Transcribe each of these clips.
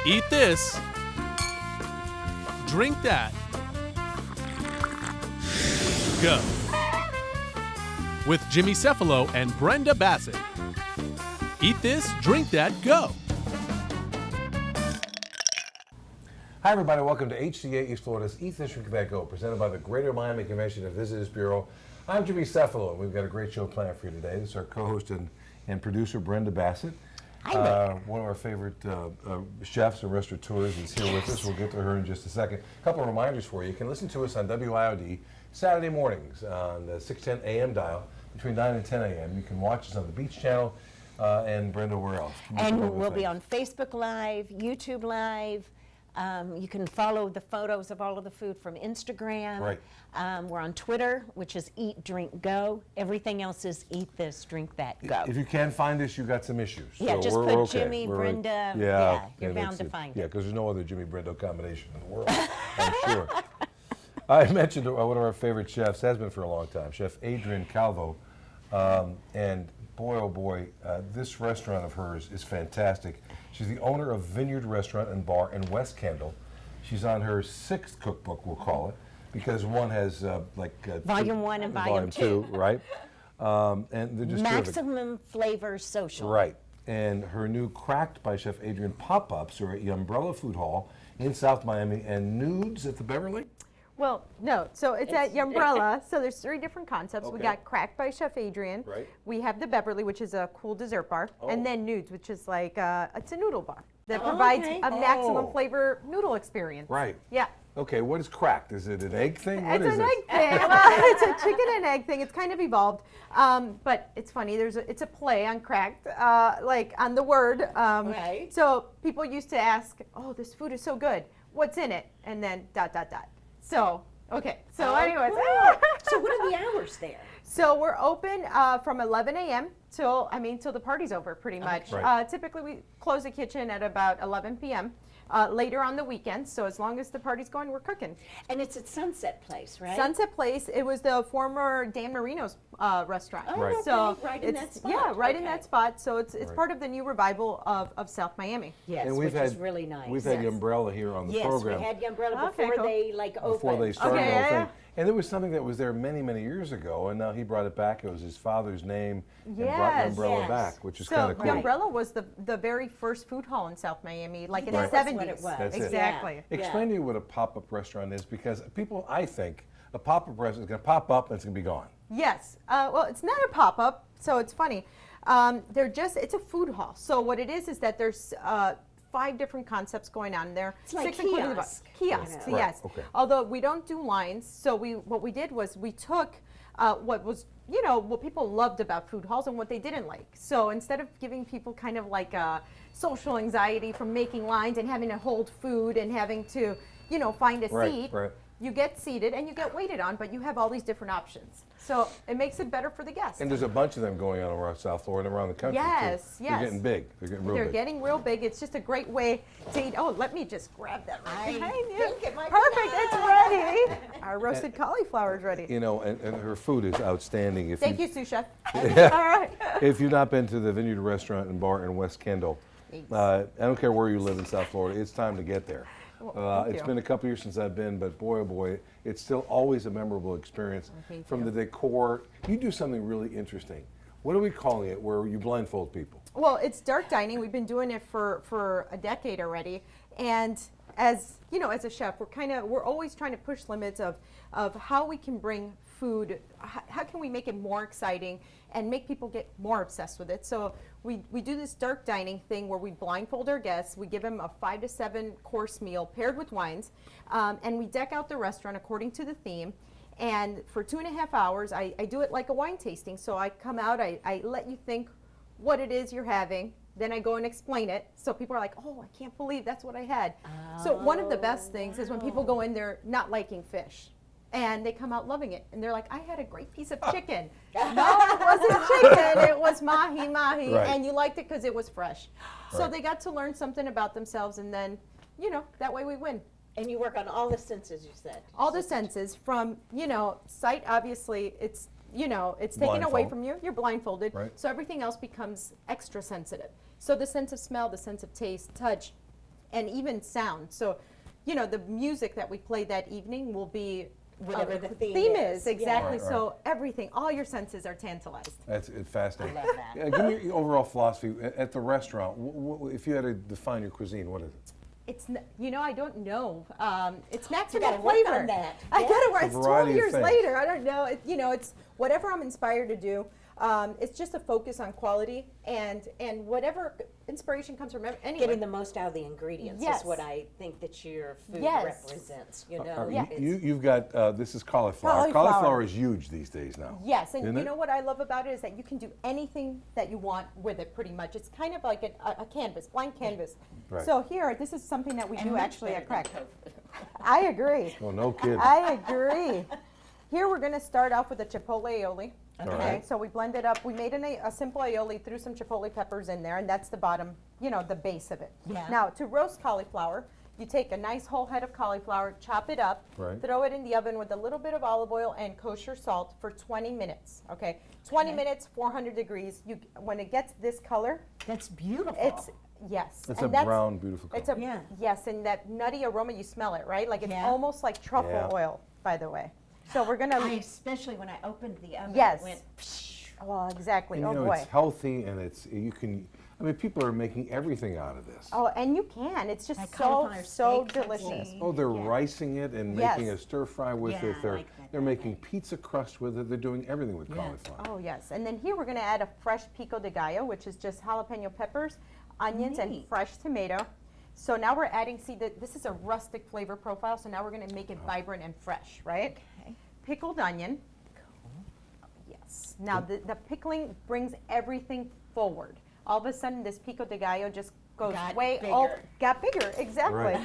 Eat this. Drink that. Go. With Jimmy Cephalo and Brenda Bassett. Eat this, drink that, go. Hi everybody, welcome to HCA East Florida's Eat This, Drink That, Go, presented by the Greater Miami Convention and Visitors Bureau. I'm Jimmy Cephalo, and we've got a great show planned for you today. This is our co-host and producer, Brenda Bassett. One of our favorite chefs and restaurateurs is here with us. We'll get to her in just a second. A couple of reminders for you. You can listen to us on WIOD Saturday mornings on the 610 AM dial between 9 and 10 AM. You can watch us on the Beach Channel. And Brenda, where else? And we'll be on Facebook Live, YouTube Live. You can follow the photos of all of the food from Instagram. Right. We're on Twitter, which is Eat, Drink, Go. Everything else is Eat This, Drink That, Go. If you can't find us, you've got some issues. Yeah, so just we're put okay. Jimmy, Brenda. You're bound to find it. Yeah, because there's no other Jimmy Brenda combination in the world, I'm sure. I mentioned one of our favorite chefs, has been for a long time, Chef Adrienne Calvo. And boy, oh boy, this restaurant of hers is fantastic. She's the owner of Vineyard Restaurant and Bar in West Kendall. She's on her 6th cookbook, we'll call it, because one has Volume 1 and Volume 2. Right? And they're just Maximum Flavor Social. Right. And her new Cracked by Chef Adrienne pop-ups are at the Umbrella Food Hall in South Miami and Nudes at the Beverly. Well, no. So it's at Umbrella. So there's 3 different concepts. Okay. We got Cracked by Chef Adrienne. Right. We have the Beverly, which is a cool dessert bar, Oh. and then Nudes, which is like it's a noodle bar that provides a maximum flavor noodle experience. Right. Yeah. Okay, what is Cracked? Is it an egg thing? What It's is an this? egg thing. Well, it's a chicken and egg thing. It's kind of evolved, but it's funny. It's a play on cracked, like on the word. Right. So people used to ask, "Oh, this food is so good. What's in it?" And then ... So okay. So anyways. So what are the hours there? So we're open from 11 a.m. till the party's over, pretty much. Right. Typically, we close the kitchen at about 11 p.m. Later on the weekends. So as long as the party's going, we're cooking. And it's at Sunset Place, right? Sunset Place. It was the former Dan Marino's restaurant. Oh, Right. okay. So Right in that spot. Yeah, right in Okay. that spot. So it's Right. part of the new revival of South Miami. Yes, And which is really nice. We've had the Umbrella here on the Yes, program we had the Umbrella Okay, before cool. they opened. before they started Okay, the whole yeah. thing. And there was something that was there many, many years ago, and now he brought it back. It was his father's name and brought the Yes. Umbrella Yes. back, which is So kind of the cool. Umbrella was the very first food hall in South Miami, like in Right. the That's 70s. what it was. That's it. Exactly. Explain to you what a pop-up restaurant is, because people, I think, a pop-up restaurant is going to pop up and it's going to be gone. Yes. Well, it's not a pop-up, so it's funny. It's a food hall. So what it is that there's 5 different concepts going on there. It's like 6 including the bar. kiosk, Kiosks, you know. yes. Right, okay. Although we don't do lines, so what we did was we took what was, what people loved about food halls and what they didn't like. So instead of giving people kind of like a social anxiety from making lines and having to hold food and having to, find a Right, seat, right. you get seated and you get waited on, but you have all these different options. So it makes it better for the guests. And there's a bunch of them going on around South Florida and around the country, Yes, too. yes. They're getting big. They're getting real They're big. getting real big. It's just a great way to eat. Oh, let me just grab that right I behind you. think it might be Perfect, nice. it's ready. Our roasted cauliflower is ready. And her food is outstanding. If Thank you, sous chef. All right. If you've not been to the Vineyard Restaurant and Bar in West Kendall, I don't care where you live in South Florida, it's time to get there. thank It's you. been a couple years since I've been, but boy, oh boy, it's still always a memorable experience. thank From the decor, you do something really interesting. What are we calling it, where you blindfold people? Well, it's dark dining. We've been doing it for a decade already. And as a chef, we're always trying to push limits of how we can bring food, how can we make it more exciting and make people get more obsessed with it. So we do this dark dining thing where we blindfold our guests. We give them a 5 to 7 course meal paired with wines, and we deck out the restaurant according to the theme. And for 2.5 hours, I do it like a wine tasting. So I come out, I let you think what it is you're having. Then I go and explain it. So people are like, oh, I can't believe that's what I had. So one of the best things is when people go in there not liking fish. And they come out loving it. And they're like, I had a great piece of chicken. No, it wasn't chicken. It was mahi. Right. And you liked it because it was fresh. So Right. they got to learn something about themselves. And then, that way we win. And you work on all the senses, you said. All the senses from, sight, obviously, it's taken away Blindfold. from you. You're blindfolded. Right. So everything else becomes extra sensitive. So the sense of smell, the sense of taste, touch, and even sound. So, you know, the music that we play that evening will be Whatever the theme is. is. Exactly. Yeah. Right, So everything, all your senses are tantalized. It's fascinating. I love that. Yeah, give me your overall philosophy at the restaurant. If you had to define your cuisine, what is it? You know, I don't know. It's You maximum gotta work flavor. on that. I Yeah. gotta work. It's It's a 12 variety of years things. later. I don't know. You know, it's whatever I'm inspired to do. It's just a focus on quality and whatever inspiration comes from anywhere. Getting the most out of the ingredients Yes. is what I think that your food Yes. represents. You know, Yeah. It's- You've got, this is cauliflower. Cauliflower. Cauliflower is huge these days now. Yes, and Isn't you it? know what I love about it is that you can do anything that you want with it pretty much. It's kind of like a canvas, blank canvas. Right. So here, this is something that we and do much actually better at than Crack. tofu. I agree. Oh, no kidding. I agree. Here we're going to start off with a chipotle aioli. Okay. Okay, so we blend it up. We made a simple aioli, threw some chipotle peppers in there, and that's the bottom, you know, the base of it. Yeah. Now, to roast cauliflower, you take a nice whole head of cauliflower, chop it up, Right. throw it in the oven with a little bit of olive oil and kosher salt for 20 minutes. Okay, 20 Okay. minutes, 400 degrees. When it gets this color, That's beautiful. it's yes. It's and a that's- brown, beautiful color. It's a Yeah. yes, and that nutty aroma, you smell it, right? Like it's Yeah. almost like truffle Yeah. oil, by the way. So we're gonna. Especially when I opened the oven, Yes. it went, Well, exactly. And, Oh you know, boy. it's healthy and you can, I mean, people are making everything out of this. Oh, and you can. It's just Like so cauliflower so steak, delicious. chutney. Oh, they're Yeah. ricing it and Yes. making a stir fry with Yeah, it. I They're, like that they're that making way. pizza crust with it. They're doing everything with Yeah. cauliflower. Oh yes, and then here we're gonna add a fresh pico de gallo, which is just jalapeno peppers, onions, and Neat. fresh tomato. So now we're adding. See, this is a rustic flavor profile. So now we're gonna make it vibrant and fresh, right? okay. Pickled onion. Yes. Now the pickling brings everything forward. All of a sudden, this pico de gallo just goes Got way bigger. over. Got bigger, exactly. Right.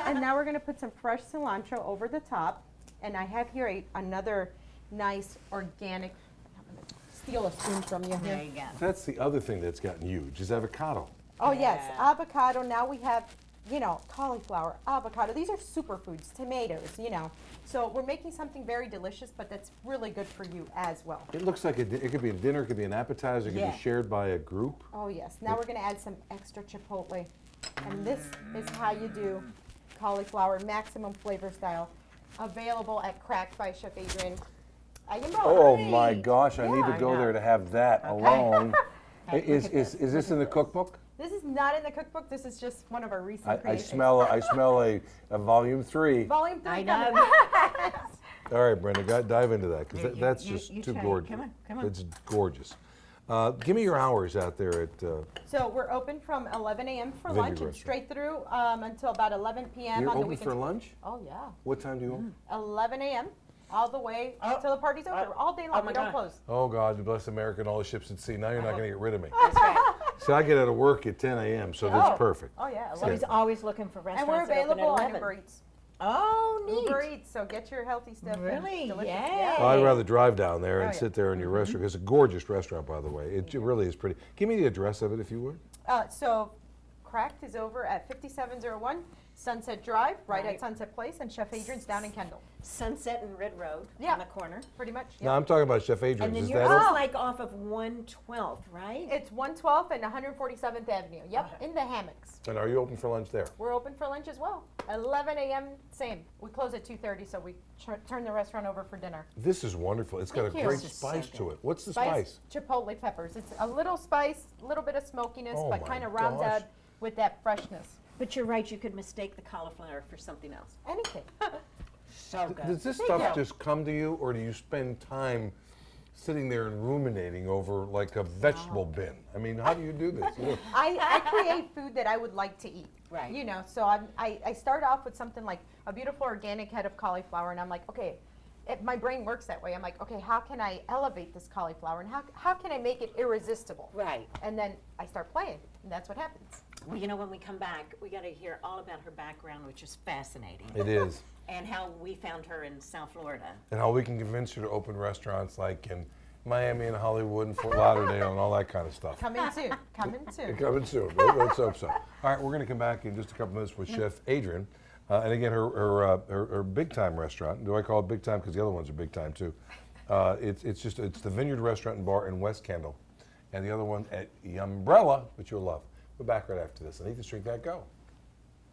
And now we're going to put some fresh cilantro over the top. And I have here another nice organic. I'm going to steal a spoon from you There here. you go. That's the other thing that's gotten huge is avocado. Oh yes, Yeah. avocado. Now we have, you know, cauliflower, avocado. These are superfoods, tomatoes, you know. So we're making something very delicious, but that's really good for you as well. It looks like it could be a dinner, it could be an appetizer, it could Yeah. be shared by a group. Oh yes. Now we're going to add some extra chipotle. And this is how you do cauliflower maximum flavor style. Available at Cracked by Chef Adrian. Oh my gosh, I need Yeah. to go I know. there to have that alone. Is look at is this in the cookbook? This is not in the cookbook. This is just one of our recent I creations. smell a volume 3. Volume 3 I coming. know. All right, Brenda, dive into that because You- that's you- just you too try it. gorgeous. Come on, come on. It's gorgeous. Give me your hours out there at. So we're open from 11 a.m. for Vineyard lunch and Restaurant. straight through until about 11 p.m. You're on the open weekends. for lunch? Oh yeah, What time do you open? 11 a.m. all the way Oh. till the party's over. All day long. my we don't God. close. Oh God, bless America and all the ships at sea. Now you're not going to get rid of me. That's right. See, I get out of work at 10 a.m., so that's perfect. Oh yeah. So he's always looking for And we're restaurants that open at available on 11. Uber Eats. Oh, neat. Uber Eats, so get your healthy stuff. and Really? delicious. Yay. Well, I'd rather drive down there and Oh, yeah. sit there in your restaurant. It's a gorgeous restaurant, by the way. It really is pretty. Give me the address of it, if you would. So Cracked is over at 5701 Sunset Drive, right Right. at Sunset Place, and Chef Adrian's down in Kendall. Sunset and Red Road Yeah. on the corner. Pretty much. No, Yeah. I'm talking about Chef Adrian's. And then Is you're that just it? like off of 112th, right? It's 112th and 147th Avenue. Yep, Okay. in the hammocks. And are you open for lunch there? We're open for lunch as well. 11 a.m. Same. We close at 2:30, so we turn the restaurant over for dinner. This is wonderful. It's got Thank a you. great This is so spice good. to it. What's the spice? Chipotle peppers. It's a little spice, a little bit of smokiness, Oh but my kind of rounds gosh. out with that freshness. But you're right, you could mistake the cauliflower for something else. Anything. So good. Does this Thank stuff you. just come to you, or do you spend time sitting there and ruminating over like a vegetable bin? I mean, how do you do this? You know, I create food that I would like to eat. Right. You know, so I start off with something like a beautiful organic head of cauliflower, and I'm like, okay, my brain works that way. I'm like, okay, how can I elevate this cauliflower, and how can I make it irresistible? Right. And then I start playing, and that's what happens. Well, you know, when we come back, we got to hear all about her background, which is fascinating, it is. and how we found her in South Florida. And how we can convince her to open restaurants like in Miami and Hollywood and Fort Lauderdale and all that kind of stuff. Coming soon. Coming soon. Coming soon. Let's hope so. All right, we're going to come back in just a couple minutes with Chef Adrian. And again, her big time restaurant. Do I call it big time? Because the other ones are big time too. It's the Vineyard Restaurant and Bar in West Kendall. And the other one at Umbrella, which you'll love. We're back right after this. And Etdtg, That Go.